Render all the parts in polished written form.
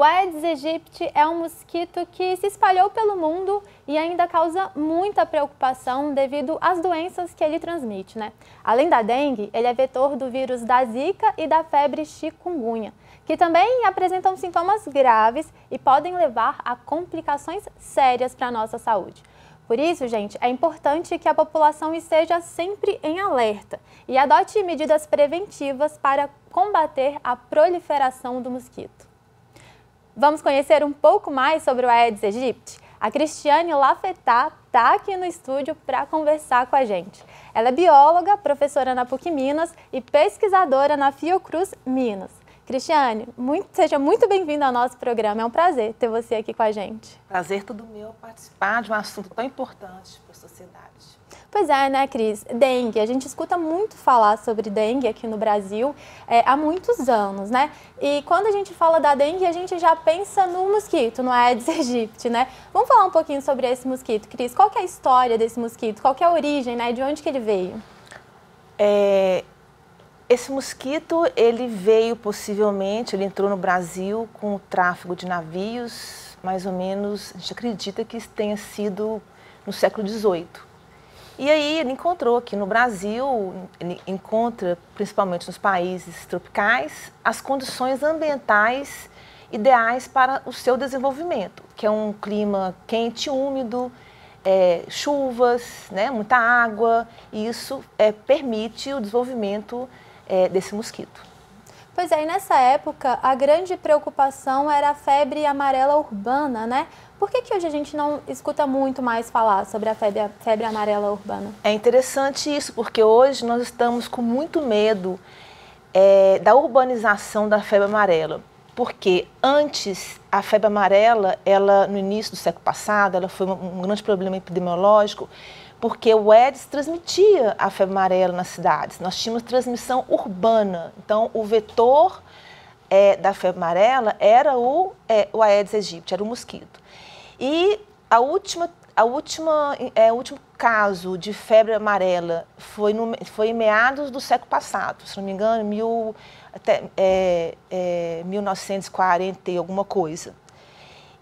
O Aedes aegypti é um mosquito que se espalhou pelo mundo e ainda causa muita preocupação devido às doenças que ele transmite, né? Além da dengue, ele é vetor do vírus da Zika e da febre chikungunya, que também apresentam sintomas graves e podem levar a complicações sérias para a nossa saúde. Por isso, gente, é importante que a população esteja sempre em alerta e adote medidas preventivas para combater a proliferação do mosquito. Vamos conhecer um pouco mais sobre o Aedes aegypti? A Cristiane Lafetá está aqui no estúdio para conversar com a gente. Ela é bióloga, professora na PUC Minas e pesquisadora na Fiocruz Minas. Cristiane, seja muito bem-vinda ao nosso programa. É um prazer ter você aqui com a gente. Prazer todo meu participar de um assunto tão importante para a sociedade. Pois é, né, Cris? Dengue. A gente escuta muito falar sobre dengue aqui no Brasil há muitos anos, né? E quando a gente fala da dengue, a gente já pensa no mosquito, no Aedes aegypti, né? Vamos falar um pouquinho sobre esse mosquito, Cris. Qual que é a história desse mosquito? Qual que é a origem, né? De onde que ele veio? Esse mosquito, ele veio possivelmente, ele entrou no Brasil com o tráfego de navios, mais ou menos, a gente acredita que isso tenha sido no século XVIII. E aí ele encontrou aqui no Brasil, ele encontra principalmente nos países tropicais, as condições ambientais ideais para o seu desenvolvimento, que é um clima quente e úmido, chuvas, né, muita água, e isso permite o desenvolvimento desse mosquito. Pois é, e nessa época a grande preocupação era a febre amarela urbana, né? Por que hoje a gente não escuta muito mais falar sobre a febre amarela urbana? É interessante isso, porque hoje nós estamos com muito medo da urbanização da febre amarela. Porque antes, a febre amarela, no início do século passado, ela foi um grande problema epidemiológico, porque o Aedes transmitia a febre amarela nas cidades. Nós tínhamos transmissão urbana. Então, o vetor da febre amarela era o Aedes aegypti, era o mosquito. E o último caso de febre amarela foi em meados do século passado, se não me engano, 1940 e alguma coisa.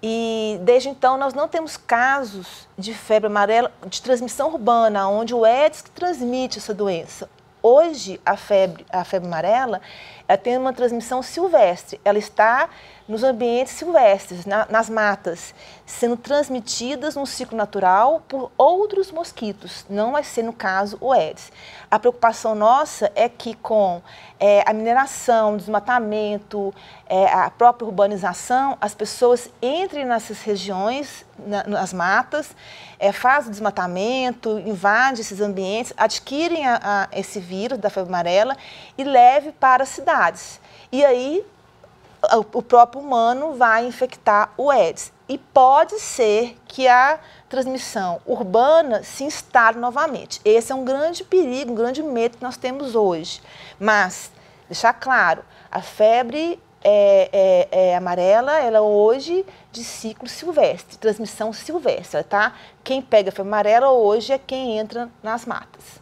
E desde então nós não temos casos de febre amarela de transmissão urbana, onde o Aedes que transmite essa doença. Hoje a febre amarela ela tem uma transmissão silvestre, ela está nos ambientes silvestres, nas matas, sendo transmitidas no ciclo natural por outros mosquitos, não vai ser no caso o Aedes. A preocupação nossa é que com a mineração, o desmatamento, a própria urbanização, as pessoas entrem nessas regiões, nas matas, fazem o desmatamento, invadem esses ambientes, adquirem esse vírus da febre amarela e levem para as cidades. E aí o próprio humano vai infectar o Aedes. E pode ser que a transmissão urbana se instale novamente. Esse é um grande perigo, um grande medo que nós temos hoje. Mas, deixar claro, a febre amarela, ela hoje de ciclo silvestre, transmissão silvestre, tá? Quem pega a febre amarela hoje é quem entra nas matas.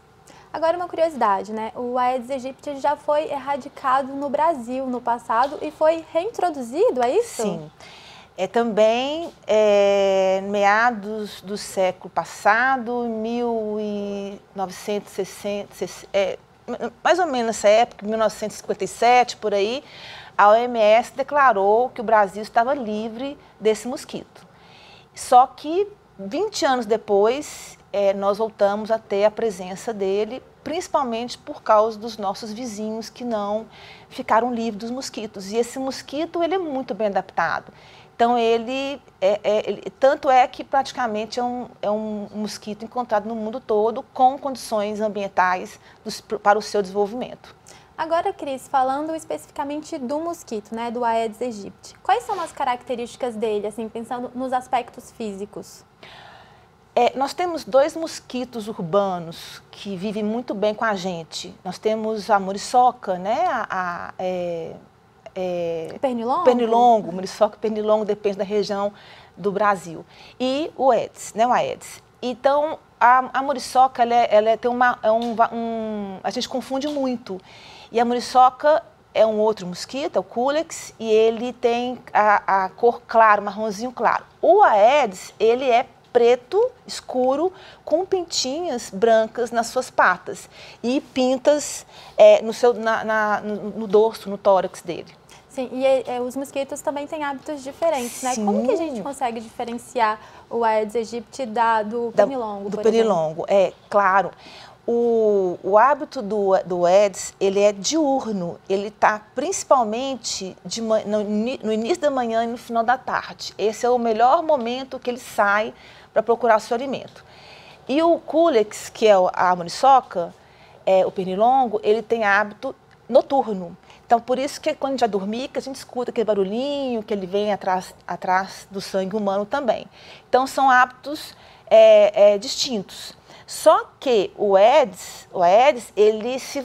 Agora uma curiosidade, né? O Aedes aegypti já foi erradicado no Brasil no passado e foi reintroduzido, é isso? Sim. Também, meados do século passado, 1960, mais ou menos nessa época, 1957, por aí, a OMS declarou que o Brasil estava livre desse mosquito. Só que 20 anos depois, nós voltamos a ter a presença dele, principalmente por causa dos nossos vizinhos que não ficaram livres dos mosquitos. E esse mosquito, ele é muito bem adaptado. Então, tanto é que praticamente é um mosquito encontrado no mundo todo com condições ambientais para o seu desenvolvimento. Agora, Cris, falando especificamente do mosquito, né, do Aedes aegypti, quais são as características dele, assim, pensando nos aspectos físicos? Nós temos dois mosquitos urbanos que vivem muito bem com a gente. Nós temos a muriçoca, né, Pernilongo? Pernilongo, muriçoca e pernilongo, depende da região do Brasil. E o Aedes, né, o Aedes. Então, a muriçoca, ela tem a gente confunde muito. E a muriçoca, é um outro mosquito, é o Culex, e ele tem a cor clara, marronzinho claro. O Aedes, ele é preto, escuro, com pintinhas brancas nas suas patas e pintas no dorso, no tórax dele. Sim, e os mosquitos também têm hábitos diferentes, né? Como que a gente consegue diferenciar o Aedes aegypti do pernilongo, do pernilongo, claro. O hábito do Aedes, ele é diurno, ele está principalmente no início da manhã e no final da tarde. Esse é o melhor momento que ele sai para procurar seu alimento. E o Culex, que é a muriçoca, o pernilongo, ele tem hábito noturno. Então, por isso que quando a gente vai dormir, que a gente escuta aquele barulhinho, que ele vem atrás do sangue humano também. Então, são hábitos distintos. Só que o Aedes, ele, se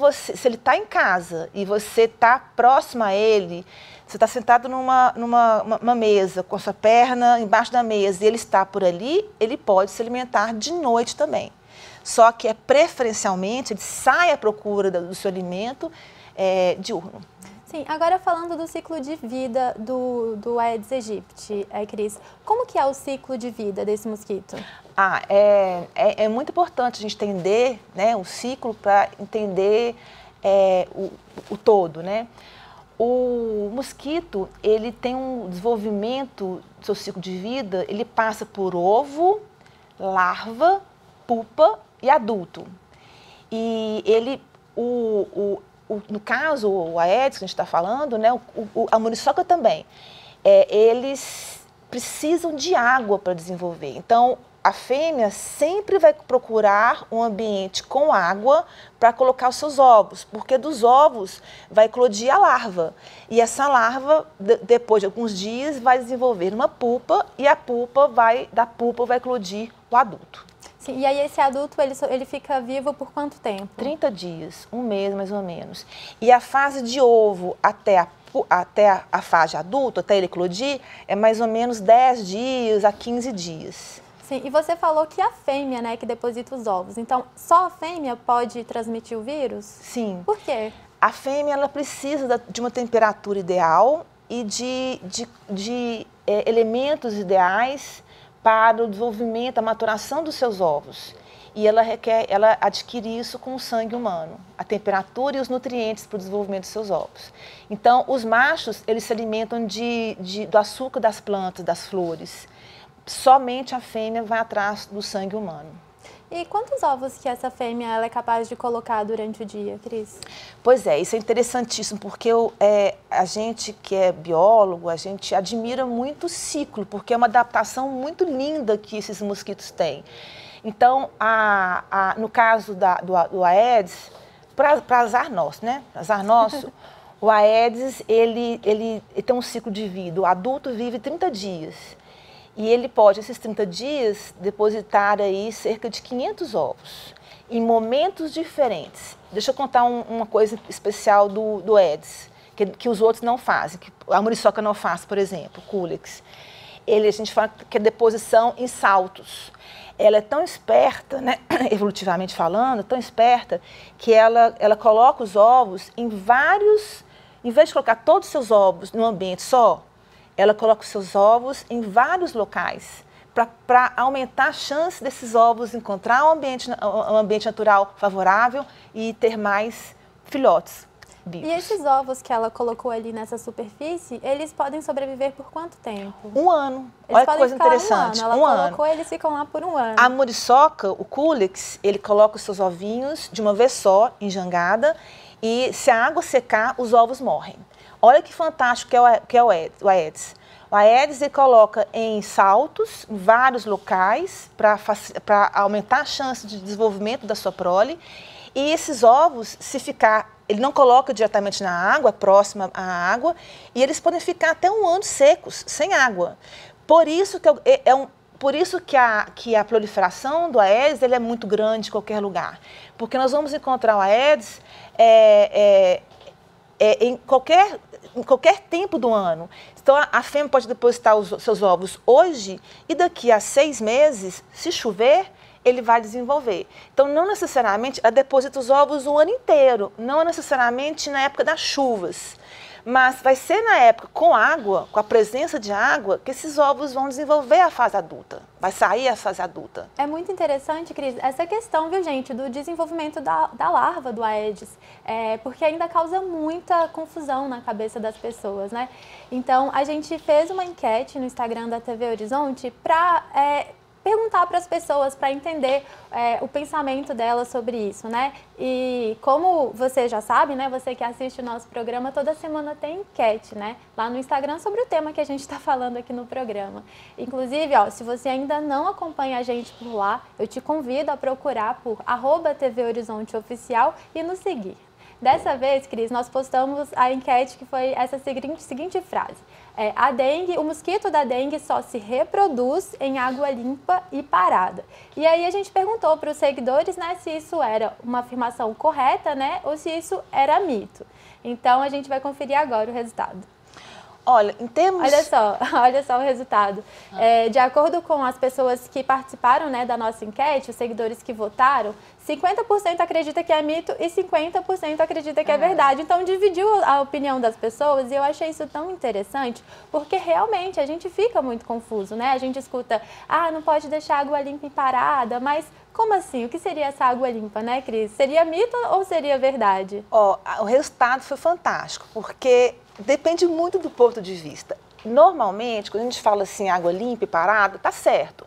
ele está em casa e você está próximo a ele, você está sentado numa mesa, com a sua perna embaixo da mesa, e ele está por ali, ele pode se alimentar de noite também. Só que preferencialmente, ele sai à procura do seu alimento diurno. Sim, agora falando do ciclo de vida do Aedes aegypti, Cris, como que é o ciclo de vida desse mosquito? É muito importante a gente entender, né, o ciclo para entender o todo, né? O mosquito, ele tem um desenvolvimento do seu ciclo de vida, ele passa por ovo, larva, pupa e adulto. E ele, no caso, o Aedes que a gente está falando, né, a muriçoca também, eles precisam de água para desenvolver. Então, a fêmea sempre vai procurar um ambiente com água para colocar os seus ovos, porque dos ovos vai eclodir a larva. E essa larva, depois de alguns dias, vai desenvolver uma pupa e da pupa vai eclodir o adulto. Sim, e aí esse adulto, ele fica vivo por quanto tempo? 30 dias, um mês mais ou menos. E a fase de ovo até a fase adulto, até ele eclodir, é mais ou menos 10 dias a 15 dias. Sim, e você falou que a fêmea, né, que deposita os ovos. Então, só a fêmea pode transmitir o vírus? Sim. Por quê? A fêmea, ela precisa de uma temperatura ideal e de elementos ideais para o desenvolvimento, a maturação dos seus ovos. E ela adquire isso com o sangue humano, a temperatura e os nutrientes para o desenvolvimento dos seus ovos. Então, os machos, eles se alimentam do açúcar das plantas, das flores. Somente a fêmea vai atrás do sangue humano. E quantos ovos que essa fêmea ela é capaz de colocar durante o dia, Cris? Pois é, isso é interessantíssimo, porque a gente que é biólogo, a gente admira muito o ciclo, porque é uma adaptação muito linda que esses mosquitos têm. Então, no caso do Aedes, para azar nosso, né? Azar nosso, o Aedes, ele tem um ciclo de vida. O adulto vive 30 dias. E ele pode, esses 30 dias, depositar aí cerca de 500 ovos, em momentos diferentes. Deixa eu contar uma coisa especial do Aedes, que os outros não fazem, que a muriçoca não faz, por exemplo, o Culex. A gente fala que é deposição em saltos. Ela é tão esperta, né, evolutivamente falando, tão esperta, que ela coloca os ovos em vários, em vez de colocar todos os seus ovos num ambiente só, ela coloca os seus ovos em vários locais para aumentar a chance desses ovos encontrar um ambiente natural favorável e ter mais filhotes vivos. E esses ovos que ela colocou ali nessa superfície, eles podem sobreviver por quanto tempo? Um ano. Eles Olha que coisa interessante. Ela colocou, eles ficam lá por um ano. A muriçoca, o Culex, ele coloca os seus ovinhos de uma vez só, em jangada, e se a água secar, os ovos morrem. Olha que fantástico que é o Aedes. O Aedes ele coloca em saltos, em vários locais, para aumentar a chance de desenvolvimento da sua prole. E esses ovos, se ficar, ele não coloca diretamente na água, próxima à água, e eles podem ficar até um ano secos, sem água. Por isso que a proliferação do Aedes ele é muito grande em qualquer lugar. Porque nós vamos encontrar o Aedes em qualquer tempo do ano. Então, a fêmea pode depositar os seus ovos hoje e daqui a 6 meses, se chover, ele vai desenvolver. Então, não necessariamente, ela deposita os ovos o ano inteiro, não necessariamente na época das chuvas. Mas vai ser na época com água, com a presença de água, que esses ovos vão desenvolver a fase adulta. Vai sair a fase adulta. É muito interessante, Cris, essa questão, viu, gente, do desenvolvimento da larva do Aedes, porque ainda causa muita confusão na cabeça das pessoas, né? Então, a gente fez uma enquete no Instagram da TV Horizonte para perguntar para as pessoas, para entender o pensamento delas sobre isso, né? E como você já sabe, né? Você que assiste o nosso programa, toda semana tem enquete, né? Lá no Instagram sobre o tema que a gente está falando aqui no programa. Inclusive, ó, se você ainda não acompanha a gente por lá, eu te convido a procurar por @TV Horizonte Oficial e nos seguir. Dessa vez, Cris, nós postamos a enquete que foi essa seguinte frase. O mosquito da dengue só se reproduz em água limpa e parada. E aí a gente perguntou para os seguidores, né, se isso era uma afirmação correta, né, ou se isso era mito. Então a gente vai conferir agora o resultado. Olha, em termos... Olha só o resultado. De acordo com as pessoas que participaram, né, da nossa enquete, os seguidores que votaram, 50% acredita que é mito e 50% acredita que é verdade. Então, dividiu a opinião das pessoas e eu achei isso tão interessante, porque realmente a gente fica muito confuso, né? A gente escuta, não pode deixar água limpa e parada, mas como assim? O que seria essa água limpa, né, Cris? Seria mito ou seria verdade? O resultado foi fantástico, porque depende muito do ponto de vista. Normalmente, quando a gente fala assim, água limpa e parada, tá certo.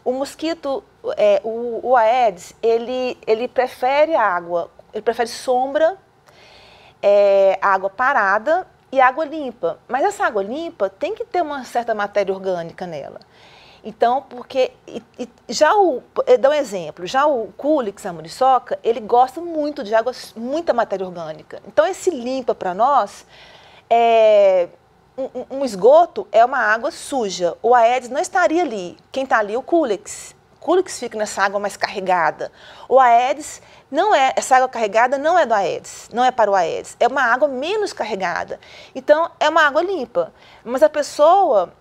O mosquito, o Aedes, ele prefere água, ele prefere sombra, água parada e água limpa. Mas essa água limpa tem que ter uma certa matéria orgânica nela. Então, porque, dá um exemplo, já o Culex, a muriçoca, ele gosta muito de água, muita matéria orgânica. Então, esse limpa para nós, um esgoto é uma água suja. O Aedes não estaria ali. Quem está ali é o Culex. O Culex fica nessa água mais carregada. O Aedes não é, essa água carregada não é do Aedes, não é para o Aedes. É uma água menos carregada. Então, é uma água limpa. Mas a pessoa,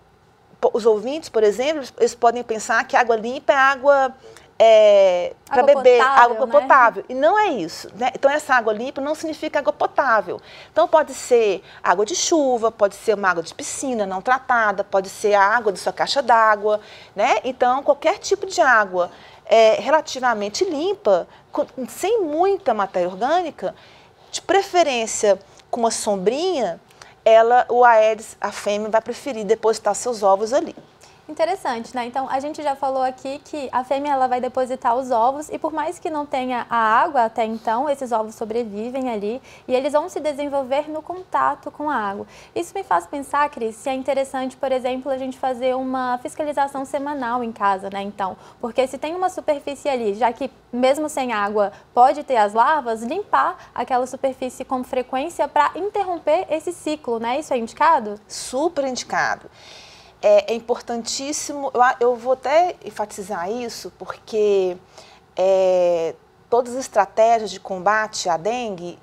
os ouvintes, por exemplo, eles podem pensar que água limpa é água para beber, água potável. E não é isso, né? Então, essa água limpa não significa água potável. Então, pode ser água de chuva, pode ser uma água de piscina não tratada, pode ser a água da sua caixa d'água, né? Então, qualquer tipo de água relativamente limpa, sem muita matéria orgânica, de preferência com uma sombrinha, o Aedes, a fêmea, vai preferir depositar seus ovos ali. Interessante, né? Então, a gente já falou aqui que a fêmea ela vai depositar os ovos e por mais que não tenha a água até então, esses ovos sobrevivem ali e eles vão se desenvolver no contato com a água. Isso me faz pensar, Cris, se é interessante, por exemplo, a gente fazer uma fiscalização semanal em casa, né? Então, porque se tem uma superfície ali, já que mesmo sem água pode ter as larvas, limpar aquela superfície com frequência para interromper esse ciclo, né? Isso é indicado? Super indicado. É importantíssimo, eu vou até enfatizar isso, porque todas as estratégias de combate à dengue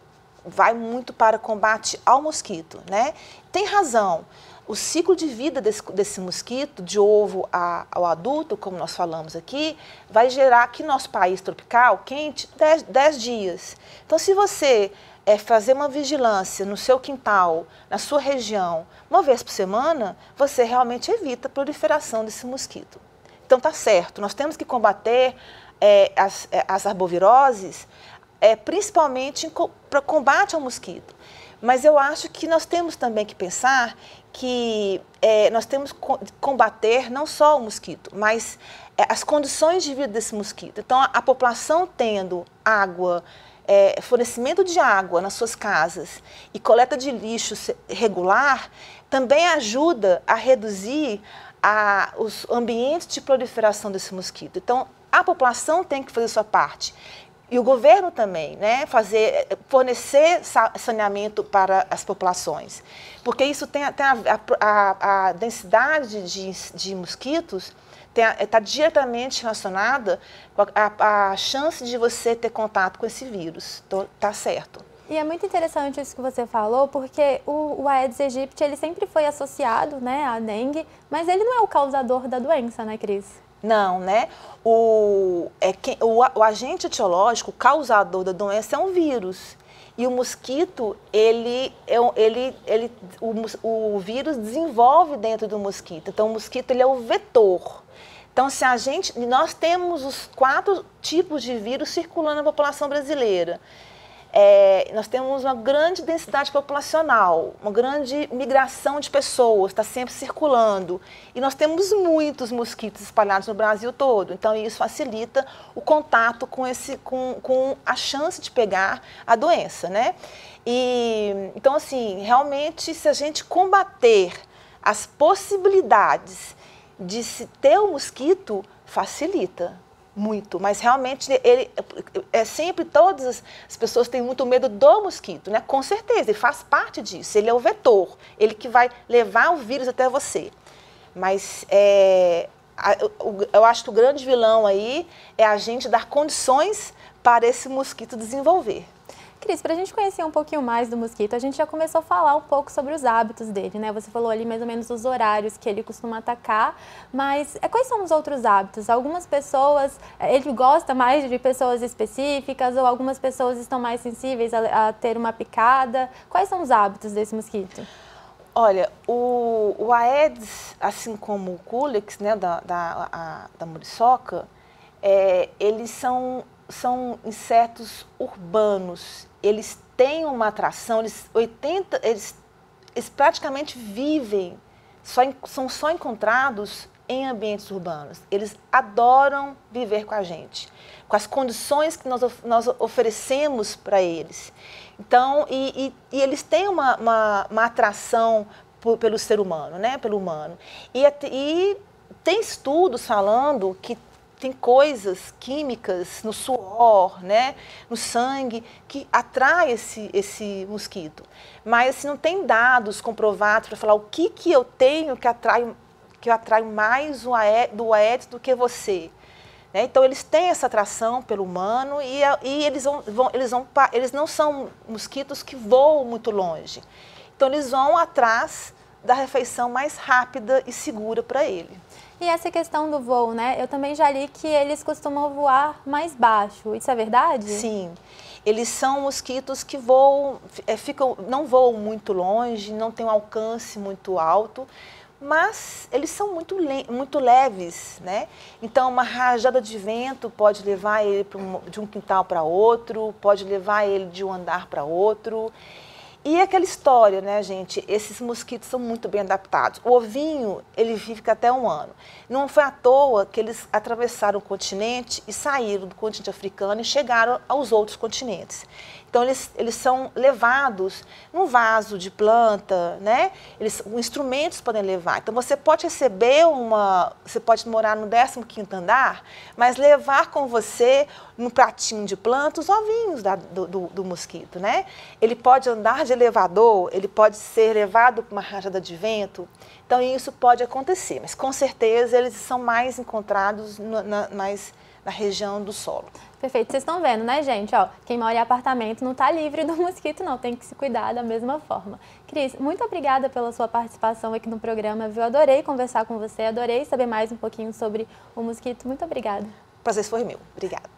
vai muito para combate ao mosquito, né? Tem razão, o ciclo de vida desse mosquito, de ovo ao adulto, como nós falamos aqui, vai gerar aqui no nosso país tropical, quente, 10 dias. Então, se você fazer uma vigilância no seu quintal, na sua região, uma vez por semana, você realmente evita a proliferação desse mosquito. Então, tá certo, nós temos que combater as arboviroses, principalmente para combate ao mosquito. Mas eu acho que nós temos também que pensar que nós temos que combater não só o mosquito, mas as condições de vida desse mosquito. Então, a população tendo água, fornecimento de água nas suas casas e coleta de lixo regular, também ajuda a reduzir os ambientes de proliferação desse mosquito. Então, a população tem que fazer sua parte. E o governo também, né, fornecer saneamento para as populações. Porque isso tem a densidade de mosquitos está diretamente relacionada com a chance de você ter contato com esse vírus. Então, tá certo. E é muito interessante isso que você falou, porque o Aedes aegypti, ele sempre foi associado, né, à dengue, mas ele não é o causador da doença, né, Cris? Não, né? O agente etiológico, o causador da doença é um vírus. E o mosquito, o vírus desenvolve dentro do mosquito. Então, o mosquito ele é o vetor. Então, nós temos os 4 tipos de vírus circulando na população brasileira. Nós temos uma grande densidade populacional, uma grande migração de pessoas, está sempre circulando. E nós temos muitos mosquitos espalhados no Brasil todo, então isso facilita o contato com a chance de pegar a doença, né? Então, assim, realmente, se a gente combater as possibilidades de se ter o mosquito, facilita. Muito, mas realmente sempre todas as pessoas têm muito medo do mosquito, né? Com certeza, ele faz parte disso, ele é o vetor, ele que vai levar o vírus até você. Mas eu acho que o grande vilão aí é a gente dar condições para esse mosquito desenvolver. Cris, para a gente conhecer um pouquinho mais do mosquito, a gente já começou a falar um pouco sobre os hábitos dele, né? Você falou ali mais ou menos os horários que ele costuma atacar, mas quais são os outros hábitos? Algumas pessoas, ele gosta mais de pessoas específicas ou algumas pessoas estão mais sensíveis a ter uma picada? Quais são os hábitos desse mosquito? Olha, o Aedes, assim como o Culex, né, da muriçoca, eles são insetos urbanos. Eles têm uma atração, eles praticamente vivem, são só encontrados em ambientes urbanos. Eles adoram viver com a gente, com as condições que nós oferecemos para eles. Então, eles têm uma atração pelo ser humano, né? Pelo humano. E tem estudos falando que tem coisas químicas no suor, né, no sangue, que atrai esse mosquito. Mas assim, não tem dados comprovados para falar o que eu tenho que atrai mais do Aedes do que você. Né? Então, eles têm essa atração pelo humano e eles não são mosquitos que voam muito longe. Então, eles vão atrás da refeição mais rápida e segura para ele. E essa questão do voo, né? Eu também já li que eles costumam voar mais baixo. Isso é verdade? Sim. Eles são mosquitos que voam, não voam muito longe, não têm um alcance muito alto, mas eles são muito leves, né? Então, uma rajada de vento pode levar ele de um quintal para outro, pode levar ele de um andar para outro. E aquela história, né, gente? Esses mosquitos são muito bem adaptados. O ovinho, ele vive até 1 ano. Não foi à toa que eles atravessaram o continente e saíram do continente africano e chegaram aos outros continentes. Então, eles são levados num vaso de planta, né? Instrumentos podem levar. Então, você pode você pode morar no 15º andar, mas levar com você, num pratinho de planta, os ovinhos do mosquito, né? Ele pode andar de elevador, ele pode ser levado por uma rajada de vento. Então, isso pode acontecer, mas com certeza eles são mais encontrados na região do solo. Perfeito. Vocês estão vendo, né, gente? Ó, quem mora em apartamento não está livre do mosquito, não. Tem que se cuidar da mesma forma. Cris, muito obrigada pela sua participação aqui no programa, viu? Adorei conversar com você, adorei saber mais um pouquinho sobre o mosquito. Muito obrigada. O prazer foi meu. Obrigada.